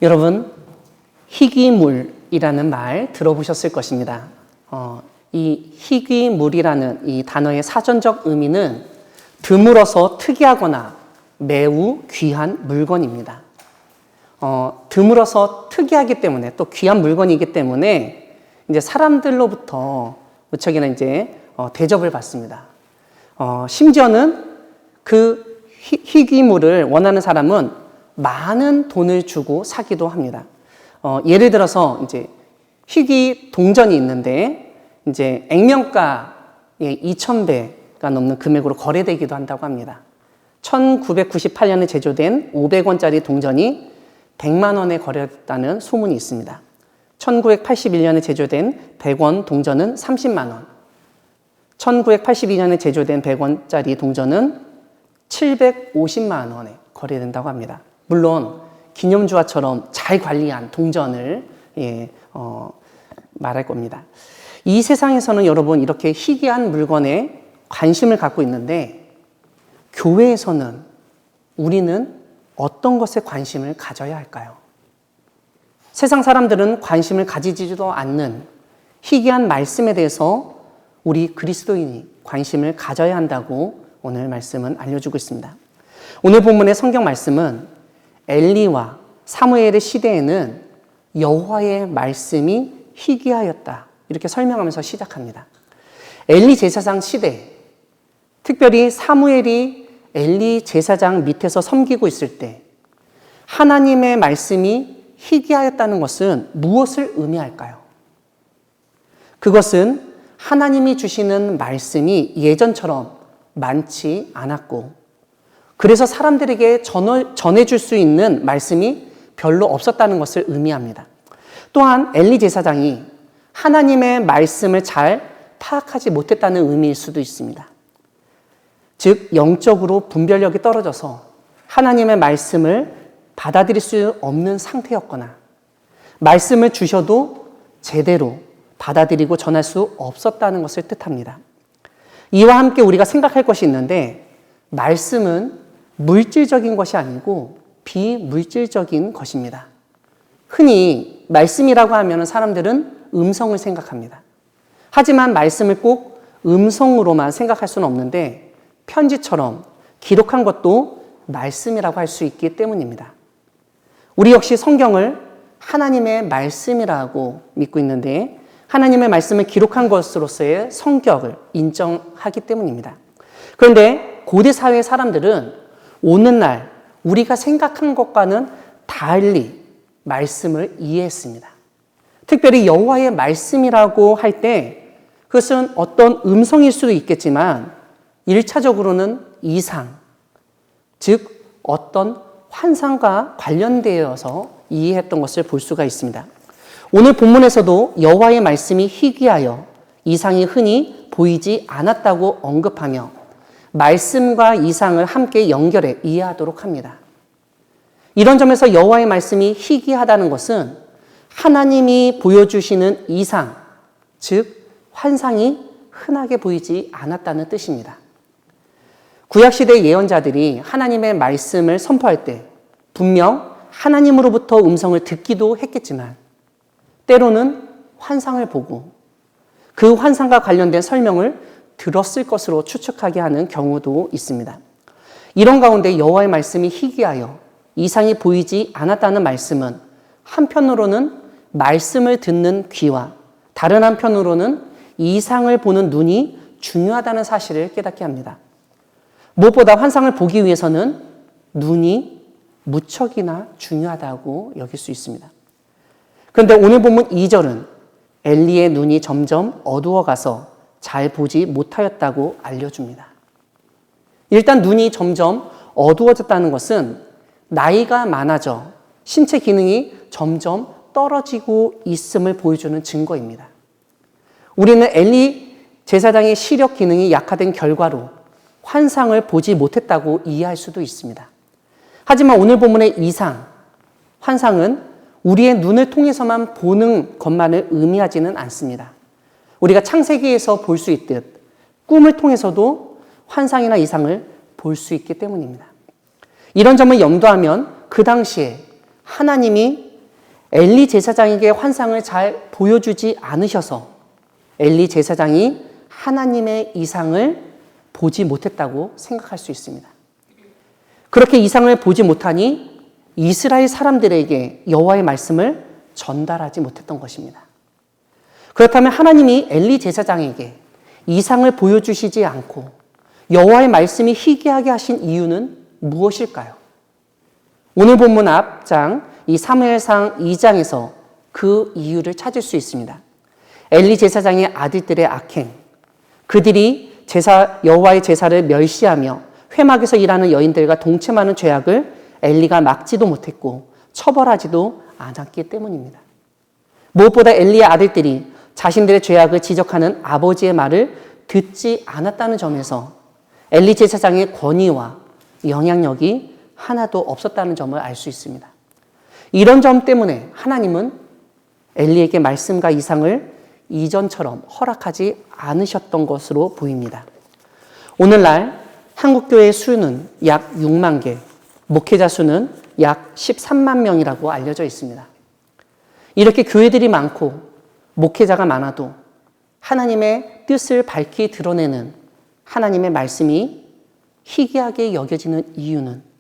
여러분, 희귀물이라는 말 들어보셨을 것입니다. 이 희귀물이라는 이 단어의 사전적 의미는 드물어서 특이하거나 매우 귀한 물건입니다. 드물어서 특이하기 때문에 또 귀한 물건이기 때문에 이제 사람들로부터 무척이나 이제 대접을 받습니다. 심지어는 그 희귀물을 원하는 사람은 많은 돈을 주고 사기도 합니다. 예를 들어서 이제 희귀 동전이 있는데 이제 액면가의 2,000배가 넘는 금액으로 거래되기도 한다고 합니다. 1998년에 제조된 500원짜리 동전이 100만 원에 거래됐다는 소문이 있습니다. 1981년에 제조된 100원 동전은 30만 원. 1982년에 제조된 100원짜리 동전은 750만 원에 거래된다고 합니다. 물론 기념주화처럼 잘 관리한 동전을 말할 겁니다. 이 세상에서는 여러분 이렇게 희귀한 물건에 관심을 갖고 있는데 교회에서는 우리는 어떤 것에 관심을 가져야 할까요? 세상 사람들은 관심을 가지지도 않는 희귀한 말씀에 대해서 우리 그리스도인이 관심을 가져야 한다고 오늘 말씀은 알려주고 있습니다. 오늘 본문의 성경 말씀은 엘리와 사무엘의 시대에는 여호와의 말씀이 희귀하였다. 이렇게 설명하면서 시작합니다. 엘리 제사장 시대, 특별히 사무엘이 엘리 제사장 밑에서 섬기고 있을 때 하나님의 말씀이 희귀하였다는 것은 무엇을 의미할까요? 그것은 하나님이 주시는 말씀이 예전처럼 많지 않았고 그래서 사람들에게 전해줄 수 있는 말씀이 별로 없었다는 것을 의미합니다. 또한 엘리 제사장이 하나님의 말씀을 잘 파악하지 못했다는 의미일 수도 있습니다. 즉 영적으로 분별력이 떨어져서 하나님의 말씀을 받아들일 수 없는 상태였거나 말씀을 주셔도 제대로 받아들이고 전할 수 없었다는 것을 뜻합니다. 이와 함께 우리가 생각할 것이 있는데 말씀은 물질적인 것이 아니고 비물질적인 것입니다. 흔히 말씀이라고 하면 사람들은 음성을 생각합니다. 하지만 말씀을 꼭 음성으로만 생각할 수는 없는데 편지처럼 기록한 것도 말씀이라고 할 수 있기 때문입니다. 우리 역시 성경을 하나님의 말씀이라고 믿고 있는데 하나님의 말씀을 기록한 것으로서의 성격을 인정하기 때문입니다. 그런데 고대 사회의 사람들은 오늘날 우리가 생각한 것과는 달리 말씀을 이해했습니다. 특별히 여호와의 말씀이라고 할 때 그것은 어떤 음성일 수도 있겠지만 1차적으로는 이상, 즉 어떤 환상과 관련되어서 이해했던 것을 볼 수가 있습니다. 오늘 본문에서도 여호와의 말씀이 희귀하여 이상이 흔히 보이지 않았다고 언급하며 말씀과 이상을 함께 연결해 이해하도록 합니다. 이런 점에서 여호와의 말씀이 희귀하다는 것은 하나님이 보여주시는 이상, 즉 환상이 흔하게 보이지 않았다는 뜻입니다. 구약시대 예언자들이 하나님의 말씀을 선포할 때 분명 하나님으로부터 음성을 듣기도 했겠지만 때로는 환상을 보고 그 환상과 관련된 설명을 들었을 것으로 추측하게 하는 경우도 있습니다. 이런 가운데 여호와의 말씀이 희귀하여 이상이 보이지 않았다는 말씀은 한편으로는 말씀을 듣는 귀와 다른 한편으로는 이상을 보는 눈이 중요하다는 사실을 깨닫게 합니다. 무엇보다 환상을 보기 위해서는 눈이 무척이나 중요하다고 여길 수 있습니다. 그런데 오늘 본문 2절은 엘리의 눈이 점점 어두워가서 잘 보지 못하였다고 알려줍니다. 일단 눈이 점점 어두워졌다는 것은 나이가 많아져 신체 기능이 점점 떨어지고 있음을 보여주는 증거입니다. 우리는 엘리 제사장의 시력 기능이 약화된 결과로 환상을 보지 못했다고 이해할 수도 있습니다. 하지만 오늘 본문의 이상, 환상은 우리의 눈을 통해서만 보는 것만을 의미하지는 않습니다. 우리가 창세기에서 볼 수 있듯 꿈을 통해서도 환상이나 이상을 볼 수 있기 때문입니다. 이런 점을 염두하면 그 당시에 하나님이 엘리 제사장에게 환상을 잘 보여주지 않으셔서 엘리 제사장이 하나님의 이상을 보지 못했다고 생각할 수 있습니다. 그렇게 이상을 보지 못하니 이스라엘 사람들에게 여호와의 말씀을 전달하지 못했던 것입니다. 그렇다면 하나님이 엘리 제사장에게 이상을 보여주시지 않고 여호와의 말씀이 희귀하게 하신 이유는 무엇일까요? 오늘 본문 앞장 이 사무엘상 2장에서 그 이유를 찾을 수 있습니다. 엘리 제사장의 아들들의 악행, 그들이 여호와의 제사를 멸시하며 회막에서 일하는 여인들과 동침하는 죄악을 엘리가 막지도 못했고 처벌하지도 않았기 때문입니다. 무엇보다 엘리의 아들들이 자신들의 죄악을 지적하는 아버지의 말을 듣지 않았다는 점에서 엘리 제사장의 권위와 영향력이 하나도 없었다는 점을 알 수 있습니다. 이런 점 때문에 하나님은 엘리에게 말씀과 이상을 이전처럼 허락하지 않으셨던 것으로 보입니다. 오늘날 한국교회의 수는 약 6만 개, 목회자 수는 약 13만 명이라고 알려져 있습니다. 이렇게 교회들이 많고 목회자가 많아도 하나님의 뜻을 밝히 드러내는 하나님의 말씀이 희귀하게 여겨지는 이유는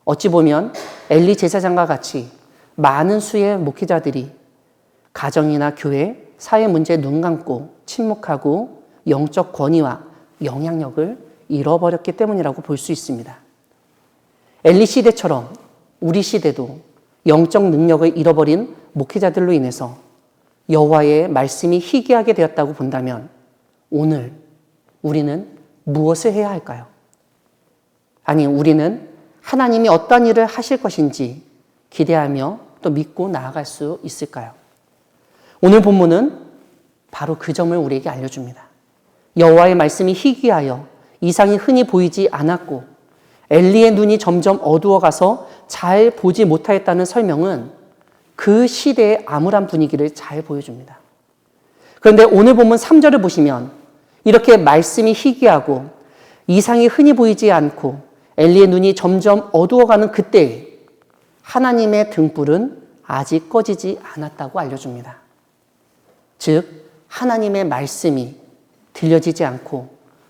어찌 보면 엘리 제사장과 같이 많은 수의 목회자들이 가정이나 교회, 사회 문제에 눈 감고 침묵하고 영적 권위와 영향력을 잃어버렸기 때문이라고 볼 수 있습니다. 엘리 시대처럼 우리 시대도 영적 능력을 잃어버린 목회자들로 인해서 여호와의 말씀이 희귀하게 되었다고 본다면 오늘 우리는 무엇을 해야 할까요? 아니, 우리는 하나님이 어떤 일을 하실 것인지 기대하며 또 믿고 나아갈 수 있을까요? 오늘 본문은 바로 그 점을 우리에게 알려줍니다. 여호와의 말씀이 희귀하여 이상이 흔히 보이지 않았고 엘리의 눈이 점점 어두워가서 잘 보지 못하였다는 설명은 그 시대의 암울한 분위기를 잘 보여줍니다. 그런데 오늘 본문 3절을 보시면 이렇게 말씀이 희귀하고 이상이 흔히 보이지 않고 엘리의 눈이 점점 어두워가는 그때에 하나님의 등불은 아직 꺼지지 않았다고 알려줍니다. 즉 하나님의 말씀이 들려지지 않고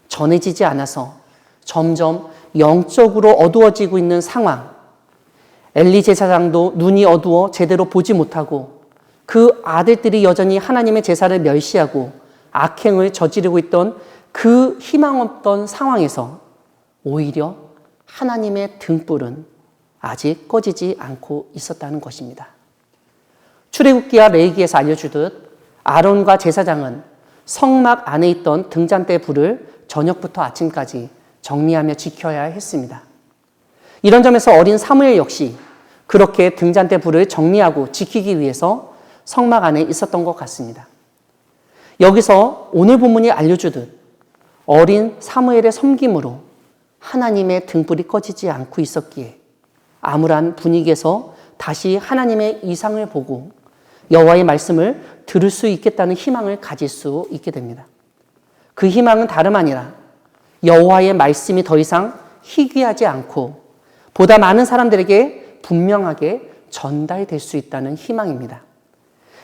전해지지 않아서 점점 영적으로 어두워지고 있는 상황, 엘리 제사장도 눈이 어두워 제대로 보지 못하고 그 아들들이 여전히 하나님의 제사를 멸시하고 악행을 저지르고 있던 그 희망 없던 상황에서 오히려 하나님의 등불은 아직 꺼지지 않고 있었다는 것입니다. 출애굽기와 레위기에서 알려주듯 아론과 제사장은 성막 안에 있던 등잔대 불을 저녁부터 아침까지 정리하며 지켜야 했습니다. 이런 점에서 어린 사무엘 역시 그렇게 등잔대 불을 정리하고 지키기 위해서 성막 안에 있었던 것 같습니다. 여기서 오늘 본문이 알려주듯 어린 사무엘의 섬김으로 하나님의 등불이 꺼지지 않고 있었기에 암울한 분위기에서 다시 하나님의 이상을 보고 여호와의 말씀을 들을 수 있겠다는 희망을 가질 수 있게 됩니다. 그 희망은 다름 아니라 여호와의 말씀이 더 이상 희귀하지 않고 보다 많은 사람들에게 분명하게 전달될 수 있다는 희망입니다.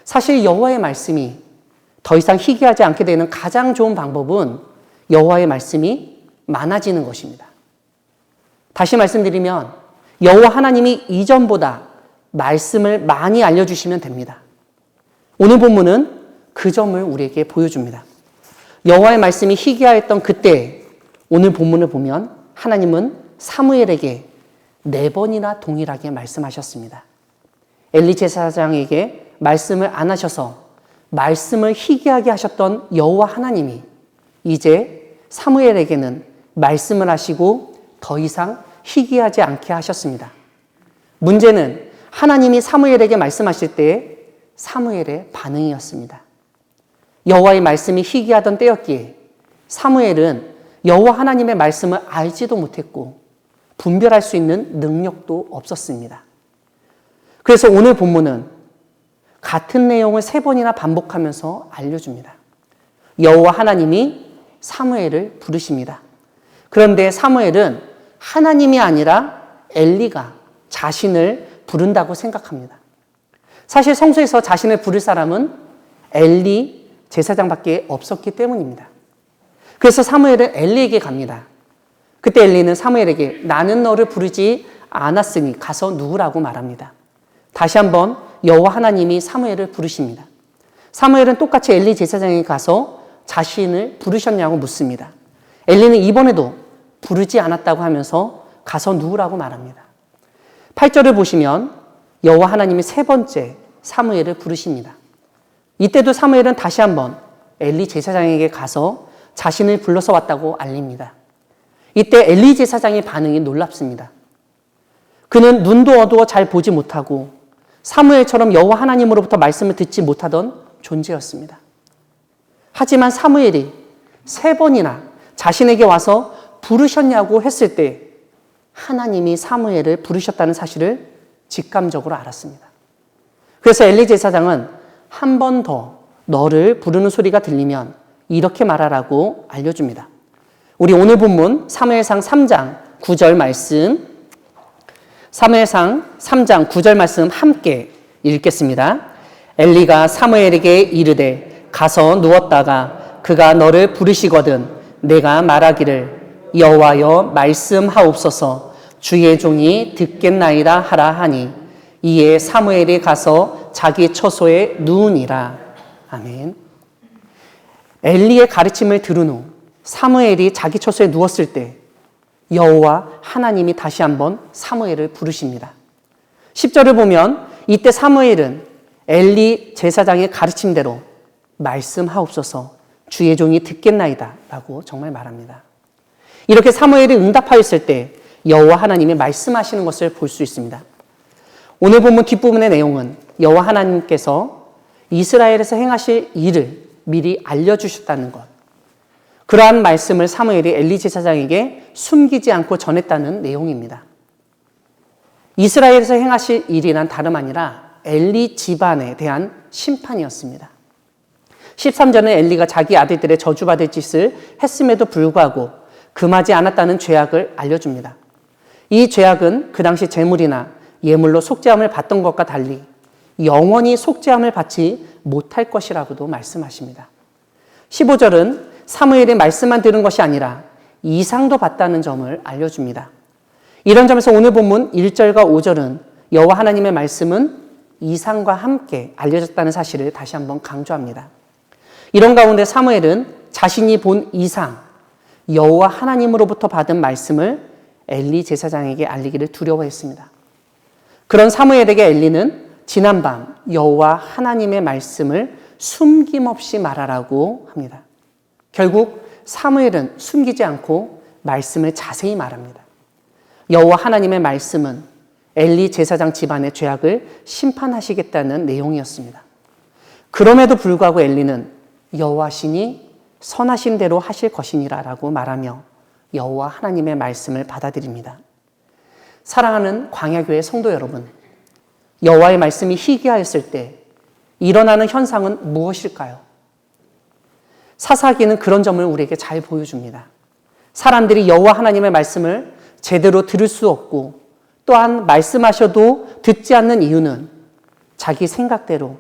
사실 여호와의 말씀이 더 이상 희귀하지 않게 되는 가장 좋은 방법은 여호와의 말씀이 많아지는 것입니다. 다시 말씀드리면 여호와 하나님이 이전보다 말씀을 많이 알려주시면 됩니다. 오늘 본문은 그 점을 우리에게 보여줍니다. 여호와의 말씀이 희귀하였던 그때 오늘 본문을 보면 하나님은 사무엘에게 4번이나 동일하게 말씀하셨습니다. 엘리 제사장에게 말씀을 안 하셔서 말씀을 희귀하게 하셨던 여호와 하나님이 이제 사무엘에게는 말씀을 하시고 더 이상 희귀하지 않게 하셨습니다. 문제는 하나님이 사무엘에게 말씀하실 때 사무엘의 반응이었습니다. 여호와의 말씀이 희귀하던 때였기에 사무엘은 여호와 하나님의 말씀을 알지도 못했고 분별할 수 있는 능력도 없었습니다. 그래서 오늘 본문은 같은 내용을 3번이나 반복하면서 알려줍니다. 여호와 하나님이 사무엘을 부르십니다. 그런데 사무엘은 하나님이 아니라 엘리가 자신을 부른다고 생각합니다. 사실 성소에서 자신을 부를 사람은 엘리 제사장밖에 없었기 때문입니다. 그래서 사무엘은 엘리에게 갑니다. 그때 엘리는 사무엘에게 나는 너를 부르지 않았으니 가서 누구라고 말합니다. 다시 한번 여호와 하나님이 사무엘을 부르십니다. 사무엘은 똑같이 엘리 제사장에게 가서 자신을 부르셨냐고 묻습니다. 엘리는 이번에도 부르지 않았다고 하면서 가서 누구라고 말합니다. 8절을 보시면 여호와 하나님이 세 번째 사무엘을 부르십니다. 이때도 사무엘은 다시 한번 엘리 제사장에게 가서 자신을 불러서 왔다고 알립니다. 이때 엘리 제사장의 반응이 놀랍습니다. 그는 눈도 어두워 잘 보지 못하고 사무엘처럼 여호와 하나님으로부터 말씀을 듣지 못하던 존재였습니다. 하지만 사무엘이 세 번이나 자신에게 와서 부르셨냐고 했을 때 하나님이 사무엘을 부르셨다는 사실을 직감적으로 알았습니다. 그래서 엘리 제사장은 한 번 더 너를 부르는 소리가 들리면 이렇게 말하라고 알려줍니다. 우리 오늘 본문 사무엘상 3장 9절 말씀, 사무엘상 3장 9절 말씀 함께 읽겠습니다. 엘리가 사무엘에게 이르되 가서 누웠다가 그가 너를 부르시거든 내가 말하기를 여호와여 말씀하옵소서 주의 종이 듣겠나이다 하라 하니 이에 사무엘이 가서 자기 처소에 누우니라. 아멘. 엘리의 가르침을 들은 후 사무엘이 자기 처소에 누웠을 때 여호와 하나님이 다시 한번 사무엘을 부르십니다. 10절을 보면 이때 사무엘은 엘리 제사장의 가르침대로 말씀하옵소서 주의 종이 듣겠나이다 라고 정말 말합니다. 이렇게 사무엘이 응답하였을 때 여호와 하나님이 말씀하시는 것을 볼 수 있습니다. 오늘 본문 뒷부분의 내용은 여호와 하나님께서 이스라엘에서 행하실 일을 미리 알려주셨다는 것, 그러한 말씀을 사무엘이 엘리 제사장에게 숨기지 않고 전했다는 내용입니다. 이스라엘에서 행하실 일이란 다름 아니라 엘리 집안에 대한 심판이었습니다. 13절은 엘리가 자기 아들들의 저주받을 짓을 했음에도 불구하고 금하지 않았다는 죄악을 알려줍니다. 이 죄악은 그 당시 제물이나 예물로 속죄함을 받던 것과 달리 영원히 속죄함을 받지 못할 것이라고도 말씀하십니다. 15절은 사무엘의 말씀만 들은 것이 아니라 이상도 봤다는 점을 알려줍니다. 이런 점에서 오늘 본문 1절과 5절은 여호와 하나님의 말씀은 이상과 함께 알려졌다는 사실을 다시 한번 강조합니다. 이런 가운데 사무엘은 자신이 본 이상, 여호와 하나님으로부터 받은 말씀을 엘리 제사장에게 알리기를 두려워했습니다. 그런 사무엘에게 엘리는 지난밤 여호와 하나님의 말씀을 숨김없이 말하라고 합니다. 결국 사무엘은 숨기지 않고 말씀을 자세히 말합니다. 여호와 하나님의 말씀은 엘리 제사장 집안의 죄악을 심판하시겠다는 내용이었습니다. 그럼에도 불구하고 엘리는 여호와시니 선하신 대로 하실 것이니라라고 말하며 여호와 하나님의 말씀을 받아들입니다. 사랑하는 광야교회 성도 여러분, 여호와의 말씀이 희귀하였을 때 일어나는 현상은 무엇일까요? 사사기는 그런 점을 우리에게 잘 보여줍니다. 사람들이 여호와 하나님의 말씀을 제대로 들을 수 없고 또한 말씀하셔도 듣지 않는 이유는 자기 생각대로,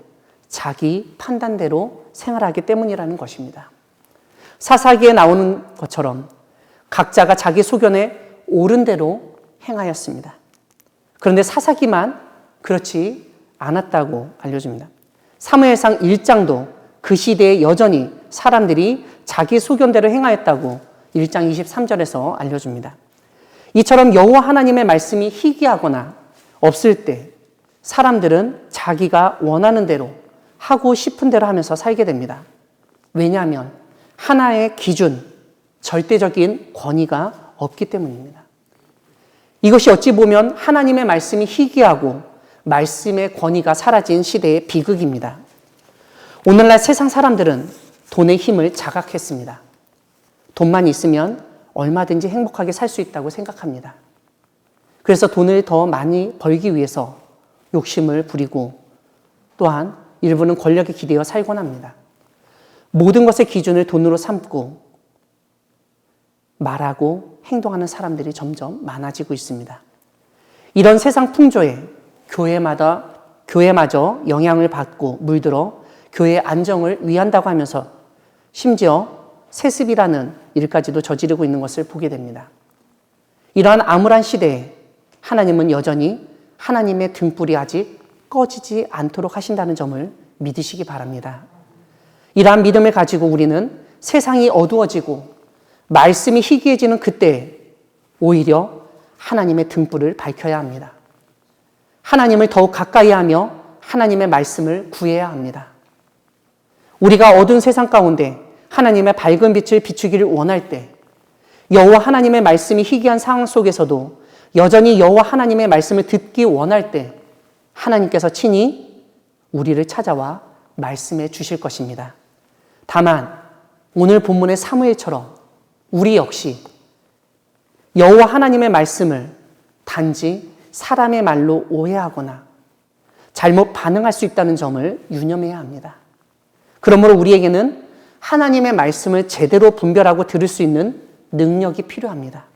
자기 판단대로 생활하기 때문이라는 것입니다. 사사기에 나오는 것처럼 각자가 자기 소견에 옳은 대로 행하였습니다. 그런데 사사기만 그렇지 않았다고 알려줍니다. 사무엘상 1장도 그 시대에 여전히 사람들이 자기 소견대로 행하였다고 1장 23절에서 알려줍니다. 이처럼 여호와 하나님의 말씀이 희귀하거나 없을 때 사람들은 자기가 원하는 대로 하고 싶은 대로 하면서 살게 됩니다. 왜냐하면 하나의 기준, 절대적인 권위가 없기 때문입니다. 이것이 어찌 보면 하나님의 말씀이 희귀하고 말씀의 권위가 사라진 시대의 비극입니다. 오늘날 세상 사람들은 돈의 힘을 자각했습니다. 돈만 있으면 얼마든지 행복하게 살 수 있다고 생각합니다. 그래서 돈을 더 많이 벌기 위해서 욕심을 부리고 또한 일부는 권력에 기대어 살곤 합니다. 모든 것의 기준을 돈으로 삼고 말하고 행동하는 사람들이 점점 많아지고 있습니다. 이런 세상 풍조에 교회마저 영향을 받고 물들어 교회의 안정을 위한다고 하면서 심지어 세습이라는 일까지도 저지르고 있는 것을 보게 됩니다. 이러한 암울한 시대에 하나님은 여전히 하나님의 등불이 아직 꺼지지 않도록 하신다는 점을 믿으시기 바랍니다. 이러한 믿음을 가지고 우리는 세상이 어두워지고 말씀이 희귀해지는 그때 오히려 하나님의 등불을 밝혀야 합니다. 하나님을 더욱 가까이 하며 하나님의 말씀을 구해야 합니다. 우리가 어두운 세상 가운데 하나님의 밝은 빛을 비추기를 원할 때 여호와 하나님의 말씀이 희귀한 상황 속에서도 여전히 여호와 하나님의 말씀을 듣기 원할 때 하나님께서 친히 우리를 찾아와 말씀해 주실 것입니다. 다만 오늘 본문의 사무엘처럼 우리 역시 여호와 하나님의 말씀을 단지 사람의 말로 오해하거나 잘못 반응할 수 있다는 점을 유념해야 합니다. 그러므로 우리에게는 하나님의 말씀을 제대로 분별하고 들을 수 있는 능력이 필요합니다.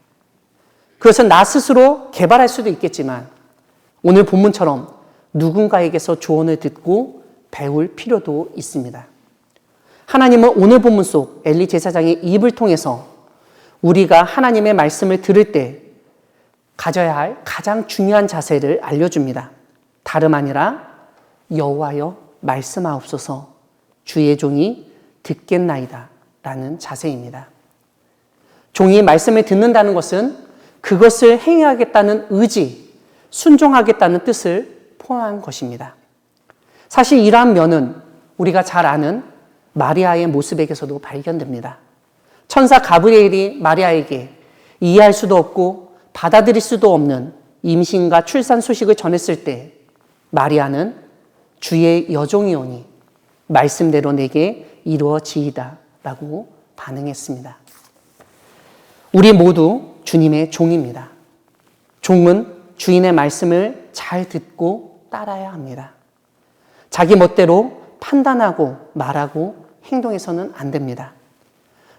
그것은 나 스스로 개발할 수도 있겠지만 오늘 본문처럼 누군가에게서 조언을 듣고 배울 필요도 있습니다. 하나님은 오늘 본문 속 엘리 제사장의 입을 통해서 우리가 하나님의 말씀을 들을 때 가져야 할 가장 중요한 자세를 알려줍니다. 다름 아니라 여호와여 말씀하옵소서 주의 종이 듣겠나이다 라는 자세입니다. 종이 말씀을 듣는다는 것은 그것을 행하겠다는 의지, 순종하겠다는 뜻을 포함한 것입니다. 사실 이러한 면은 우리가 잘 아는 마리아의 모습에게서도 발견됩니다. 천사 가브리엘이 마리아에게 이해할 수도 없고 받아들일 수도 없는 임신과 출산 소식을 전했을 때 마리아는 주의 여종이오니 말씀대로 내게 이루어지이다 라고 반응했습니다. 우리 모두 주님의 종입니다. 종은 주인의 말씀을 잘 듣고 따라야 합니다. 자기 멋대로 판단하고 말하고 행동해서는 안 됩니다.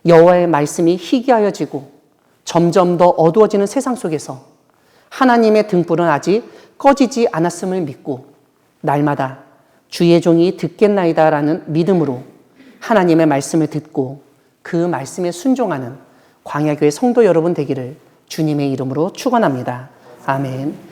여호와의 말씀이 희귀하여지고 점점 더 어두워지는 세상 속에서 하나님의 등불은 아직 꺼지지 않았음을 믿고 날마다 주의 종이 듣겠나이다라는 믿음으로 하나님의 말씀을 듣고 그 말씀에 순종하는 광야교회 성도 여러분 되기를 주님의 이름으로 축원합니다. 아멘.